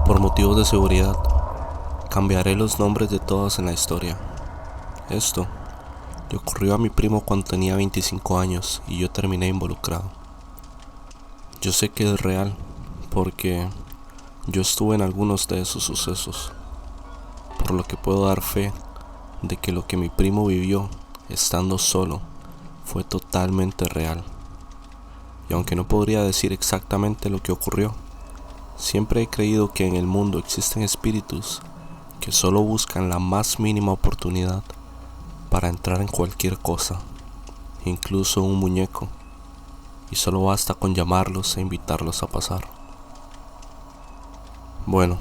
Por motivos de seguridad, cambiaré los nombres de todos en la historia. Esto le ocurrió a mi primo cuando tenía 25 años y yo terminé involucrado. Yo sé que es real porque yo estuve en algunos de esos sucesos, por lo que puedo dar fe de que lo que mi primo vivió estando solo fue totalmente real. Y aunque no podría decir exactamente lo que ocurrió, siempre he creído que en el mundo existen espíritus que solo buscan la más mínima oportunidad para entrar en cualquier cosa, incluso un muñeco, y solo basta con llamarlos e invitarlos a pasar. Bueno,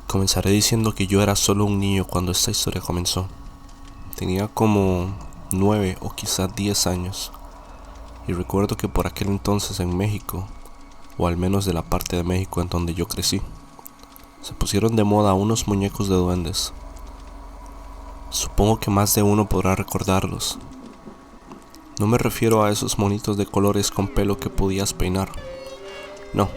comenzaré diciendo que yo era solo un niño cuando esta historia comenzó. Tenía como 9 o quizás 10 años, y recuerdo que por aquel entonces en México, o al menos de la parte de México en donde yo crecí, se pusieron de moda unos muñecos de duendes. Supongo que más de uno podrá recordarlos. No me refiero a esos monitos de colores con pelo que podías peinar. No,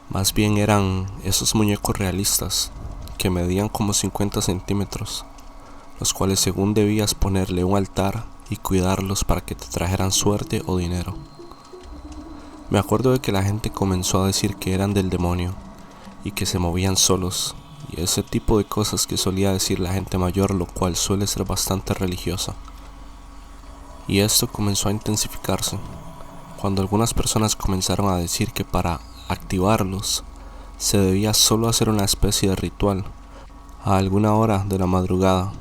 más bien eran esos muñecos realistas que medían como 50 centímetros, los cuales según debías ponerle un altar y cuidarlos para que te trajeran suerte o dinero. Me acuerdo de que la gente comenzó a decir que eran del demonio y que se movían solos, y ese tipo de cosas que solía decir la gente mayor, lo cual suele ser bastante religiosa. Y esto comenzó a intensificarse cuando algunas personas comenzaron a decir que para activarlos se debía solo hacer una especie de ritual a alguna hora de la madrugada,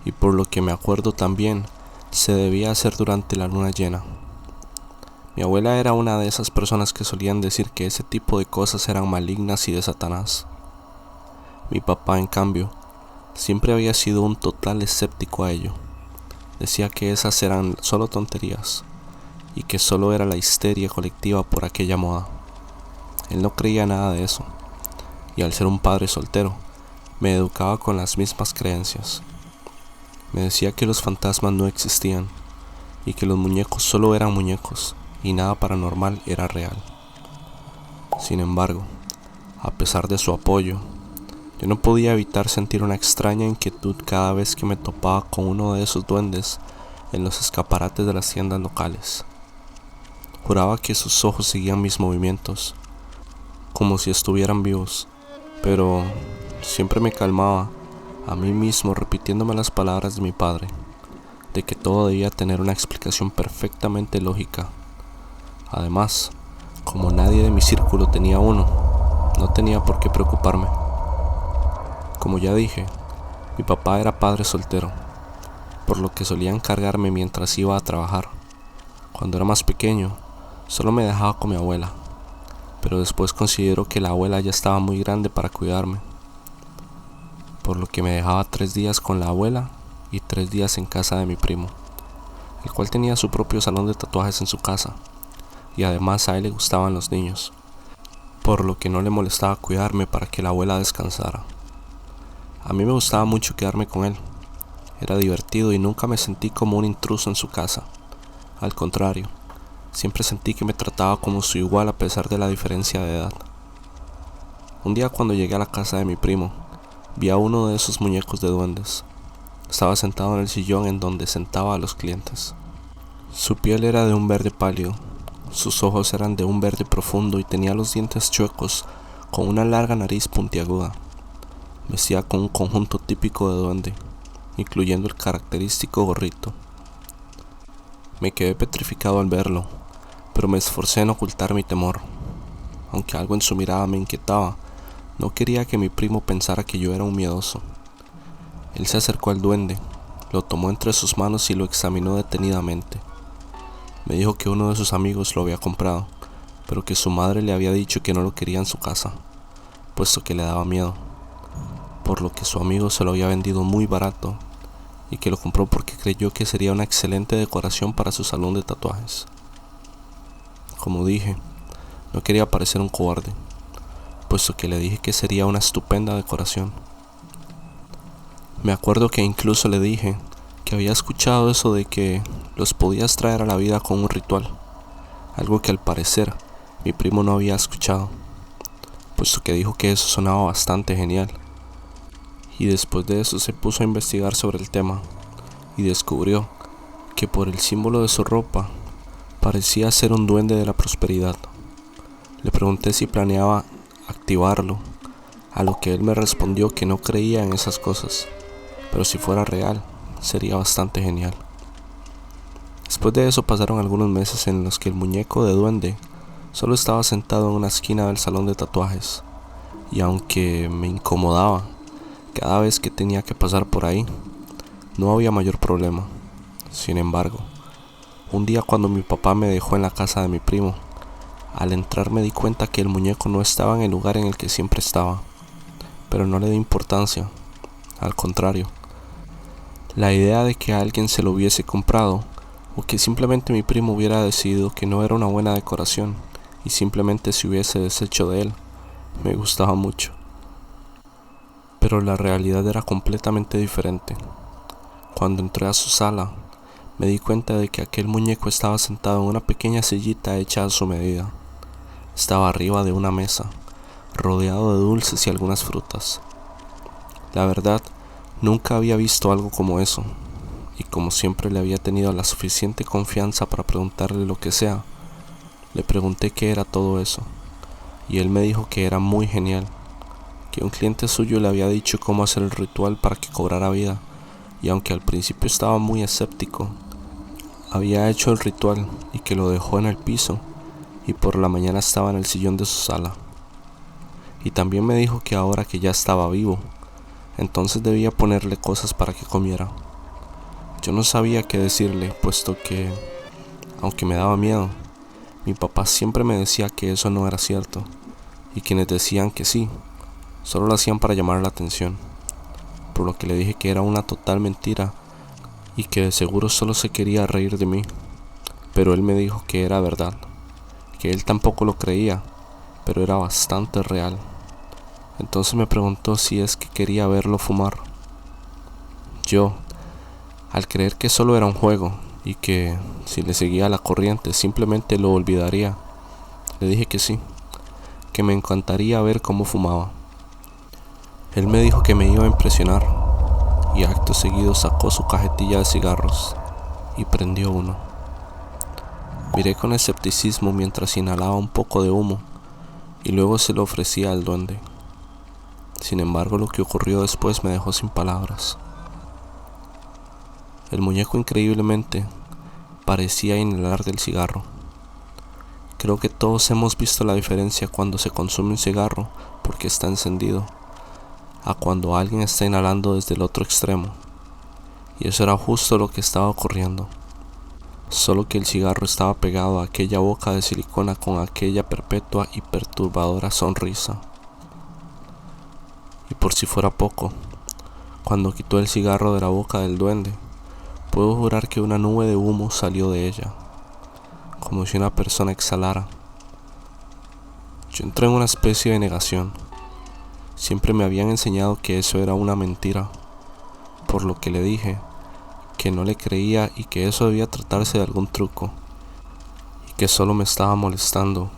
y por lo que me acuerdo también se debía hacer durante la luna llena. Mi abuela era una de esas personas que solían decir que ese tipo de cosas eran malignas y de Satanás. Mi papá, en cambio, siempre había sido un total escéptico a ello. Decía que esas eran solo tonterías y que solo era la histeria colectiva por aquella moda. Él no creía nada de eso, y al ser un padre soltero, me educaba con las mismas creencias. Me decía que los fantasmas no existían y que los muñecos solo eran muñecos y nada paranormal era real. Sin embargo, a pesar de su apoyo, yo no podía evitar sentir una extraña inquietud cada vez que me topaba con uno de esos duendes en los escaparates de las tiendas locales. Juraba que sus ojos seguían mis movimientos, como si estuvieran vivos, pero siempre me calmaba a mí mismo repitiéndome las palabras de mi padre, de que todo debía tener una explicación perfectamente lógica. Además, como nadie de mi círculo tenía uno, no tenía por qué preocuparme. Como ya dije, mi papá era padre soltero, por lo que solía encargarme mientras iba a trabajar. Cuando era más pequeño, solo me dejaba con mi abuela, pero después consideró que la abuela ya estaba muy grande para cuidarme, por lo que me dejaba 3 días con la abuela y 3 días en casa de mi primo, el cual tenía su propio salón de tatuajes en su casa, y además a él le gustaban los niños, por lo que no le molestaba cuidarme para que la abuela descansara. A mí me gustaba mucho quedarme con él, era divertido y nunca me sentí como un intruso en su casa. Al contrario, siempre sentí que me trataba como su igual a pesar de la diferencia de edad. Un día cuando llegué a la casa de mi primo, vi a uno de esos muñecos de duendes. Estaba sentado en el sillón en donde sentaba a los clientes. Su piel era de un verde pálido, sus ojos eran de un verde profundo y tenía los dientes chuecos con una larga nariz puntiaguda. Vestía con un conjunto típico de duende, incluyendo el característico gorrito. Me quedé petrificado al verlo, pero me esforcé en ocultar mi temor. Aunque algo en su mirada me inquietaba, no quería que mi primo pensara que yo era un miedoso. Él se acercó al duende, lo tomó entre sus manos y lo examinó detenidamente. Me dijo que uno de sus amigos lo había comprado, pero que su madre le había dicho que no lo quería en su casa, puesto que le daba miedo, por lo que su amigo se lo había vendido muy barato y que lo compró porque creyó que sería una excelente decoración para su salón de tatuajes. Como dije, no quería parecer un cobarde, puesto que le dije que sería una estupenda decoración. Me acuerdo que incluso le dije que había escuchado eso de que los podías traer a la vida con un ritual, algo que al parecer mi primo no había escuchado, puesto que dijo que eso sonaba bastante genial. Y después de eso se puso a investigar sobre el tema y descubrió que por el símbolo de su ropa parecía ser un duende de la prosperidad. Le pregunté si planeaba activarlo, a lo que él me respondió que no creía en esas cosas, pero si fuera real, sería bastante genial. Después de eso pasaron algunos meses en los que el muñeco de duende solo estaba sentado en una esquina del salón de tatuajes, y aunque me incomodaba cada vez que tenía que pasar por ahí, no había mayor problema. Sin embargo, un día cuando mi papá me dejó en la casa de mi primo, al entrar me di cuenta que el muñeco no estaba en el lugar en el que siempre estaba, pero no le di importancia, al contrario. La idea de que alguien se lo hubiese comprado, o que simplemente mi primo hubiera decidido que no era una buena decoración y simplemente se hubiese deshecho de él, me gustaba mucho. Pero la realidad era completamente diferente. Cuando entré a su sala, me di cuenta de que aquel muñeco estaba sentado en una pequeña sillita hecha a su medida. Estaba arriba de una mesa, rodeado de dulces y algunas frutas. La verdad, nunca había visto algo como eso, y como siempre le había tenido la suficiente confianza para preguntarle lo que sea, le pregunté qué era todo eso, y él me dijo que era muy genial, que un cliente suyo le había dicho cómo hacer el ritual para que cobrara vida, y aunque al principio estaba muy escéptico, había hecho el ritual y que lo dejó en el piso, y por la mañana estaba en el sillón de su sala. Y también me dijo que ahora que ya estaba vivo, entonces debía ponerle cosas para que comiera. Yo no sabía qué decirle, puesto que, aunque me daba miedo, mi papá siempre me decía que eso no era cierto, y quienes decían que sí, solo lo hacían para llamar la atención, por lo que le dije que era una total mentira y que de seguro solo se quería reír de mí, pero él me dijo que era verdad, que él tampoco lo creía, pero era bastante real. Entonces me preguntó si es que quería verlo fumar. Yo, al creer que solo era un juego y que si le seguía la corriente simplemente lo olvidaría, le dije que sí, que me encantaría ver cómo fumaba. Él me dijo que me iba a impresionar y acto seguido sacó su cajetilla de cigarros y prendió uno. Miré con escepticismo mientras inhalaba un poco de humo y luego se lo ofrecía al duende. Sin embargo, lo que ocurrió después me dejó sin palabras. El muñeco increíblemente parecía inhalar del cigarro. Creo que todos hemos visto la diferencia cuando se consume un cigarro porque está encendido, a cuando alguien está inhalando desde el otro extremo. Y eso era justo lo que estaba ocurriendo. Solo que el cigarro estaba pegado a aquella boca de silicona con aquella perpetua y perturbadora sonrisa. Y por si fuera poco, cuando quitó el cigarro de la boca del duende, puedo jurar que una nube de humo salió de ella, como si una persona exhalara. Yo entré en una especie de negación. Siempre me habían enseñado que eso era una mentira, por lo que le dije que no le creía y que eso debía tratarse de algún truco, y que solo me estaba molestando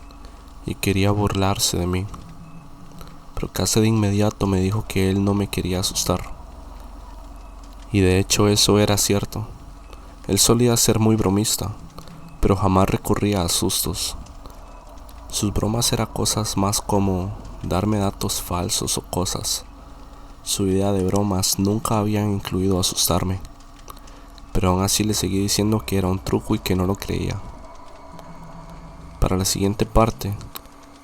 y quería burlarse de mí. Pero casi de inmediato me dijo que él no me quería asustar. Y de hecho eso era cierto. Él solía ser muy bromista, pero jamás recurría a sustos. Sus bromas eran cosas más como darme datos falsos o cosas. Su idea de bromas nunca habían incluido asustarme, pero aún así le seguí diciendo que era un truco y que no lo creía. Para la siguiente parte,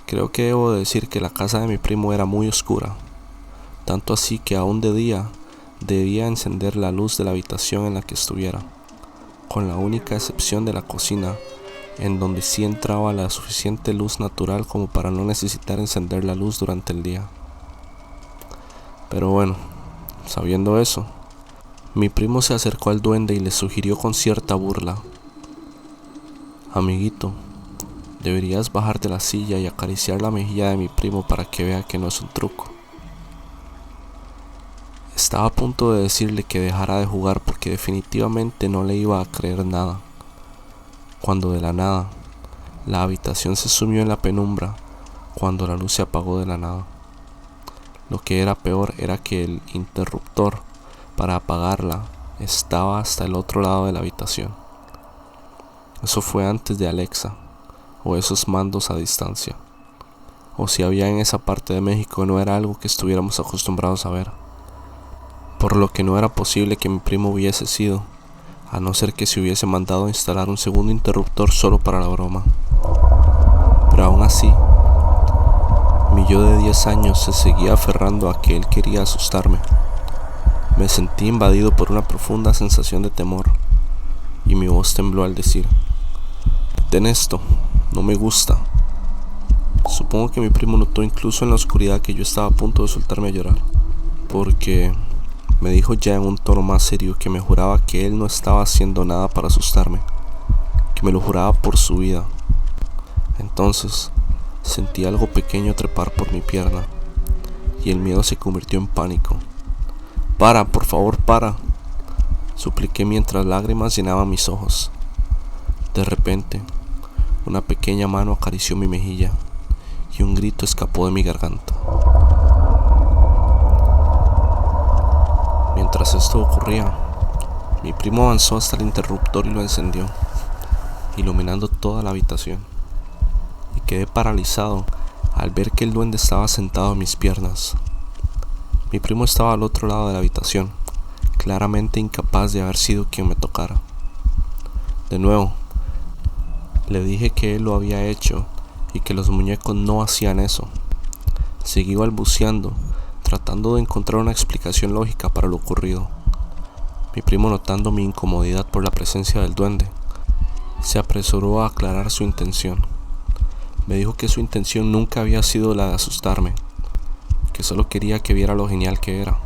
creo que debo decir que la casa de mi primo era muy oscura, tanto así que aún de día debía encender la luz de la habitación en la que estuviera, con la única excepción de la cocina, en donde sí entraba la suficiente luz natural como para no necesitar encender la luz durante el día. Pero bueno, sabiendo eso, mi primo se acercó al duende y le sugirió con cierta burla: amiguito, deberías bajar de la silla y acariciar la mejilla de mi primo para que vea que no es un truco. Estaba a punto de decirle que dejara de jugar porque definitivamente no le iba a creer nada, cuando de la nada, la habitación se sumió en la penumbra cuando la luz se apagó de la nada. Lo que era peor era que el interruptor para apagarla estaba hasta el otro lado de la habitación. Eso fue antes de Alexa o esos mandos a distancia. O si había en esa parte de México, no era algo que estuviéramos acostumbrados a ver. Por lo que no era posible que mi primo hubiese sido, a no ser que se hubiese mandado a instalar un segundo interruptor solo para la broma. Pero aún así, mi yo de 10 años se seguía aferrando a que él quería asustarme. Me sentí invadido por una profunda sensación de temor, y mi voz tembló al decir: «Ten esto, no me gusta». Supongo que mi primo notó incluso en la oscuridad que yo estaba a punto de soltarme a llorar, porque me dijo ya en un tono más serio que me juraba que él no estaba haciendo nada para asustarme, que me lo juraba por su vida. Entonces sentí algo pequeño trepar por mi pierna, y el miedo se convirtió en pánico. «Para, por favor, para», supliqué mientras lágrimas llenaban mis ojos. De repente, una pequeña mano acarició mi mejilla, y un grito escapó de mi garganta. Mientras esto ocurría, mi primo avanzó hasta el interruptor y lo encendió, iluminando toda la habitación, y quedé paralizado al ver que el duende estaba sentado en mis piernas. Mi primo estaba al otro lado de la habitación, claramente incapaz de haber sido quien me tocara. De nuevo, le dije que él lo había hecho y que los muñecos no hacían eso. Seguí balbuceando, tratando de encontrar una explicación lógica para lo ocurrido. Mi primo, notando mi incomodidad por la presencia del duende, se apresuró a aclarar su intención. Me dijo que su intención nunca había sido la de asustarme, que solo quería que viera lo genial que era,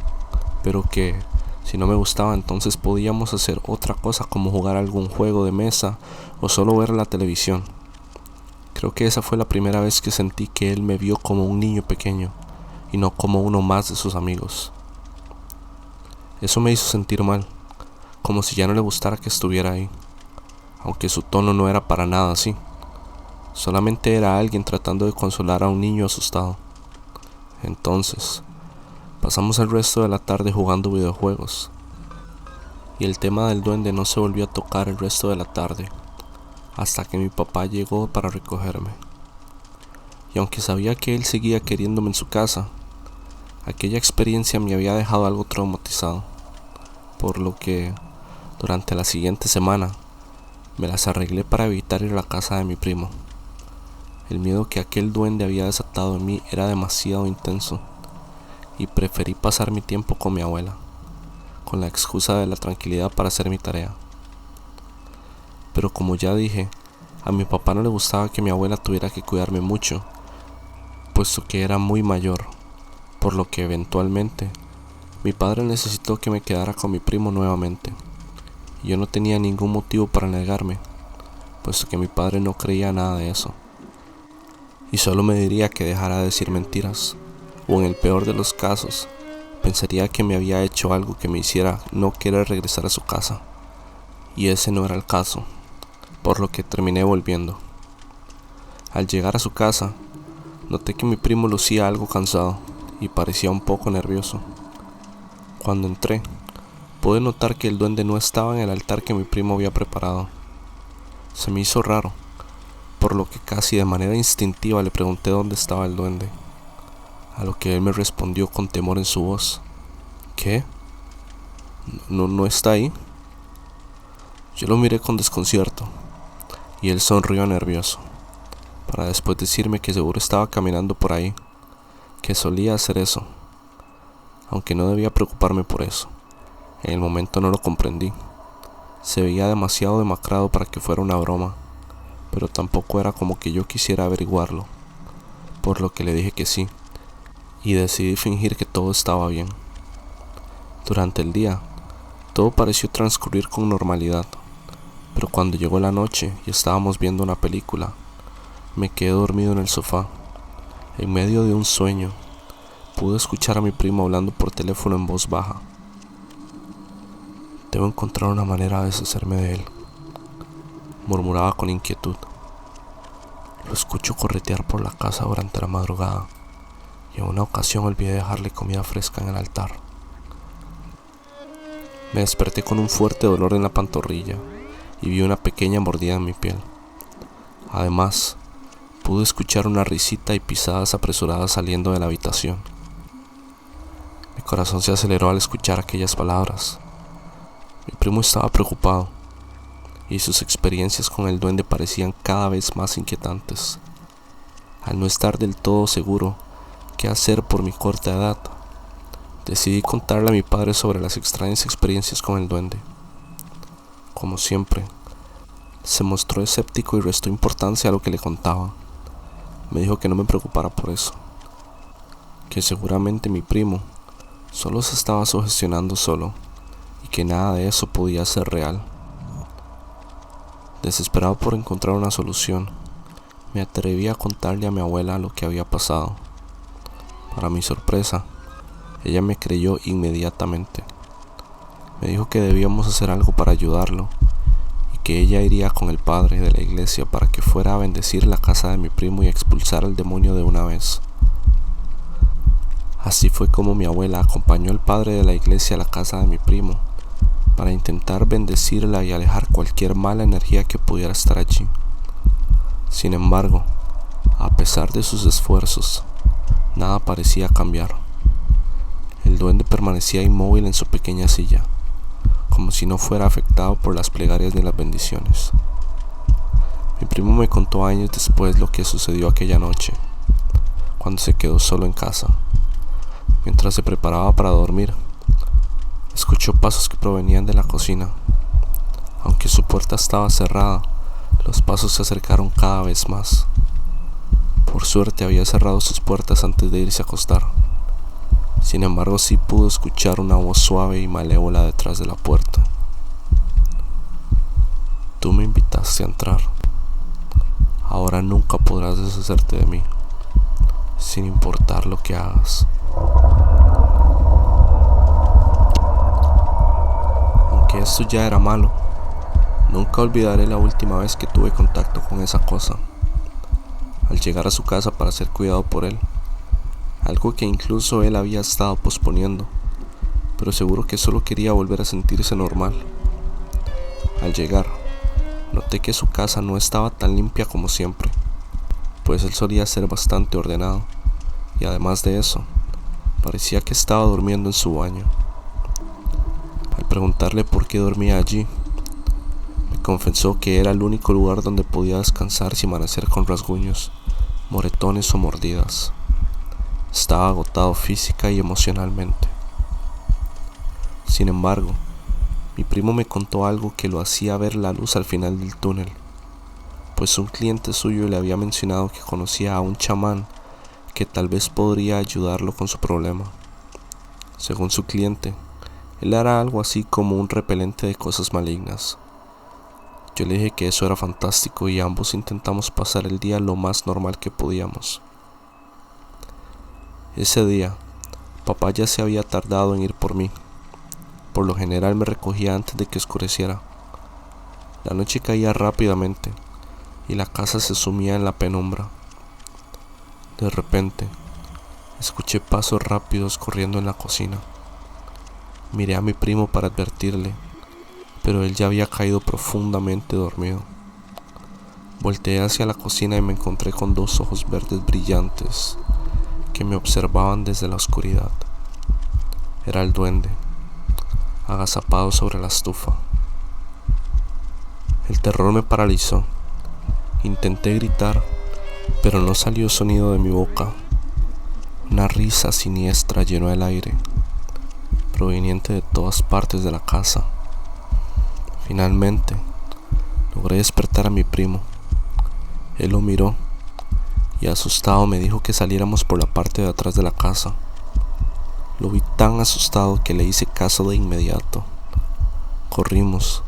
pero que si no me gustaba entonces podíamos hacer otra cosa, como jugar algún juego de mesa o solo ver la televisión. Creo que esa fue la primera vez que sentí que él me vio como un niño pequeño y no como uno más de sus amigos. Eso me hizo sentir mal, como si ya no le gustara que estuviera ahí, aunque su tono no era para nada así. Solamente era alguien tratando de consolar a un niño asustado. Entonces, pasamos el resto de la tarde jugando videojuegos, y el tema del duende no se volvió a tocar el resto de la tarde, hasta que mi papá llegó para recogerme. Y aunque sabía que él seguía queriéndome en su casa, aquella experiencia me había dejado algo traumatizado, por lo que durante la siguiente semana me las arreglé para evitar ir a la casa de mi primo. El miedo que aquel duende había desatado en mí era demasiado intenso, y preferí pasar mi tiempo con mi abuela, con la excusa de la tranquilidad para hacer mi tarea. Pero como ya dije, a mi papá no le gustaba que mi abuela tuviera que cuidarme mucho, puesto que era muy mayor, por lo que eventualmente mi padre necesitó que me quedara con mi primo nuevamente, y yo no tenía ningún motivo para negarme, puesto que mi padre no creía nada de eso, y solo me diría que dejara de decir mentiras, o en el peor de los casos, pensaría que me había hecho algo que me hiciera no querer regresar a su casa, y ese no era el caso, por lo que terminé volviendo. Al llegar a su casa, noté que mi primo lucía algo cansado y parecía un poco nervioso. Cuando entré, pude notar que el duende no estaba en el altar que mi primo había preparado. Se me hizo raro, por lo que casi de manera instintiva le pregunté dónde estaba el duende, a lo que él me respondió con temor en su voz: «¿Qué? ¿No está ahí?». Yo lo miré con desconcierto, y él sonrió nervioso, para después decirme que seguro estaba caminando por ahí, que solía hacer eso, aunque no debía preocuparme por eso. En el momento no lo comprendí. Se veía demasiado demacrado para que fuera una broma, pero tampoco era como que yo quisiera averiguarlo, por lo que le dije que sí, y decidí fingir que todo estaba bien. Durante el día, todo pareció transcurrir con normalidad, pero cuando llegó la noche y estábamos viendo una película, me quedé dormido en el sofá. En medio de un sueño, pude escuchar a mi primo hablando por teléfono en voz baja. «Debo encontrar una manera de deshacerme de él», murmuraba con inquietud. Lo escucho corretear por la casa durante la madrugada y en una ocasión olvidé dejarle comida fresca en el altar. Me desperté con un fuerte dolor en la pantorrilla y vi una pequeña mordida en mi piel. Además, pude escuchar una risita y pisadas apresuradas saliendo de la habitación. Mi corazón se aceleró al escuchar aquellas palabras. Mi primo estaba preocupado y sus experiencias con el duende parecían cada vez más inquietantes. Al no estar del todo seguro qué hacer por mi corta edad, decidí contarle a mi padre sobre las extrañas experiencias con el duende. Como siempre, se mostró escéptico y restó importancia a lo que le contaba. Me dijo que no me preocupara por eso, que seguramente mi primo solo se estaba sugestionando solo y que nada de eso podía ser real. Desesperado por encontrar una solución, me atreví a contarle a mi abuela lo que había pasado. Para mi sorpresa, ella me creyó inmediatamente. Me dijo que debíamos hacer algo para ayudarlo y que ella iría con el padre de la iglesia para que fuera a bendecir la casa de mi primo y expulsar al demonio de una vez. Así fue como mi abuela acompañó al padre de la iglesia a la casa de mi primo para intentar bendecirla y alejar cualquier mala energía que pudiera estar allí. Sin embargo, a pesar de sus esfuerzos, nada parecía cambiar. El duende permanecía inmóvil en su pequeña silla, como si no fuera afectado por las plegarias ni las bendiciones. Mi primo me contó años después lo que sucedió aquella noche, cuando se quedó solo en casa. Mientras se preparaba para dormir, escuchó pasos que provenían de la cocina. Aunque su puerta estaba cerrada, los pasos se acercaron cada vez más. Por suerte había cerrado sus puertas antes de irse a acostar. Sin embargo, sí pudo escuchar una voz suave y malévola detrás de la puerta. Tú me invitaste a entrar. Ahora nunca podrás deshacerte de mí, sin importar lo que hagas. Aunque esto ya era malo, nunca olvidaré la última vez que tuve contacto con esa cosa. Al llegar a su casa para ser cuidado por él, algo que incluso él había estado posponiendo, pero seguro que solo quería volver a sentirse normal. Al llegar, noté que su casa no estaba tan limpia como siempre, pues él solía ser bastante ordenado, y además de eso, parecía que estaba durmiendo en su baño. Al preguntarle por qué dormía allí, me confesó que era el único lugar donde podía descansar sin amanecer con rasguños, moretones o mordidas. Estaba agotado física y emocionalmente. Sin embargo, mi primo me contó algo que lo hacía ver la luz al final del túnel, pues un cliente suyo le había mencionado que conocía a un chamán que tal vez podría ayudarlo con su problema. Según su cliente, él era algo así como un repelente de cosas malignas. Yo le dije que eso era fantástico y ambos intentamos pasar el día lo más normal que podíamos. Ese día, papá ya se había tardado en ir por mí. Por lo general me recogía antes de que oscureciera. La noche caía rápidamente y la casa se sumía en la penumbra. De repente, escuché pasos rápidos corriendo en la cocina. Miré a mi primo para advertirle, pero él ya había caído profundamente dormido. Volteé hacia la cocina y me encontré con dos ojos verdes brillantes que me observaban desde la oscuridad. Era el duende, agazapado sobre la estufa. El terror me paralizó. Intenté gritar, pero no salió sonido de mi boca. Una risa siniestra llenó el aire, proveniente de todas partes de la casa. Finalmente, logré despertar a mi primo. Él lo miró y asustado me dijo que saliéramos por la parte de atrás de la casa. Lo vi tan asustado que le hice caso de inmediato. Corrimos,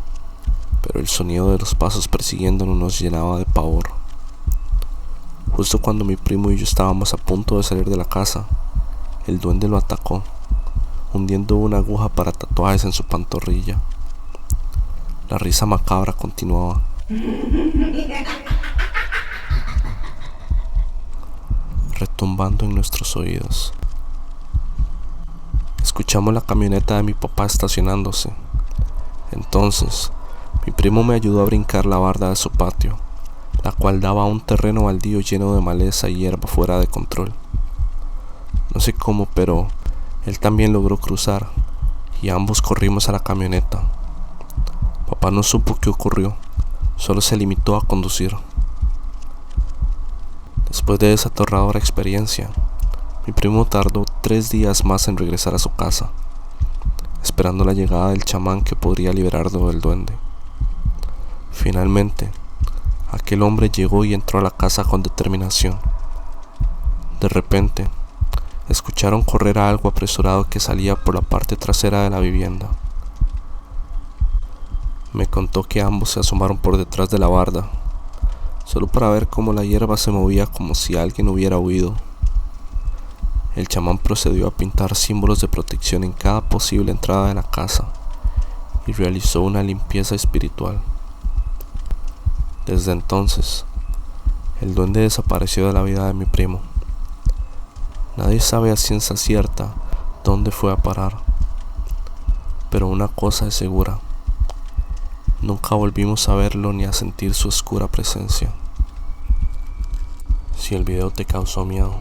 pero el sonido de los pasos persiguiéndonos nos llenaba de pavor. Justo cuando mi primo y yo estábamos a punto de salir de la casa, el duende lo atacó, hundiendo una aguja para tatuajes en su pantorrilla. La risa macabra continuaba. retumbando en nuestros oídos. Escuchamos la camioneta de mi papá estacionándose. Entonces, mi primo me ayudó a brincar la barda de su patio, la cual daba a un terreno baldío lleno de maleza y hierba fuera de control. No sé cómo, pero él también logró cruzar y ambos corrimos a la camioneta. Papá no supo qué ocurrió, solo se limitó a conducir. Después de esa aterradora experiencia, mi primo tardó 3 días más en regresar a su casa, esperando la llegada del chamán que podría liberarlo del duende. Finalmente, aquel hombre llegó y entró a la casa con determinación. De repente, escucharon correr a algo apresurado que salía por la parte trasera de la vivienda. Me contó que ambos se asomaron por detrás de la barda, solo para ver cómo la hierba se movía como si alguien hubiera huido. El chamán procedió a pintar símbolos de protección en cada posible entrada de la casa y realizó una limpieza espiritual. Desde entonces, el duende desapareció de la vida de mi primo. Nadie sabe a ciencia cierta dónde fue a parar, pero una cosa es segura: nunca volvimos a verlo ni a sentir su oscura presencia. Si el video te causó miedo,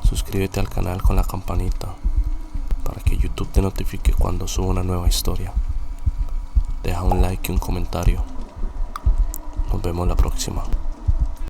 suscríbete al canal con la campanita para que YouTube te notifique cuando suba una nueva historia. Deja un like y un comentario. Nos vemos la próxima.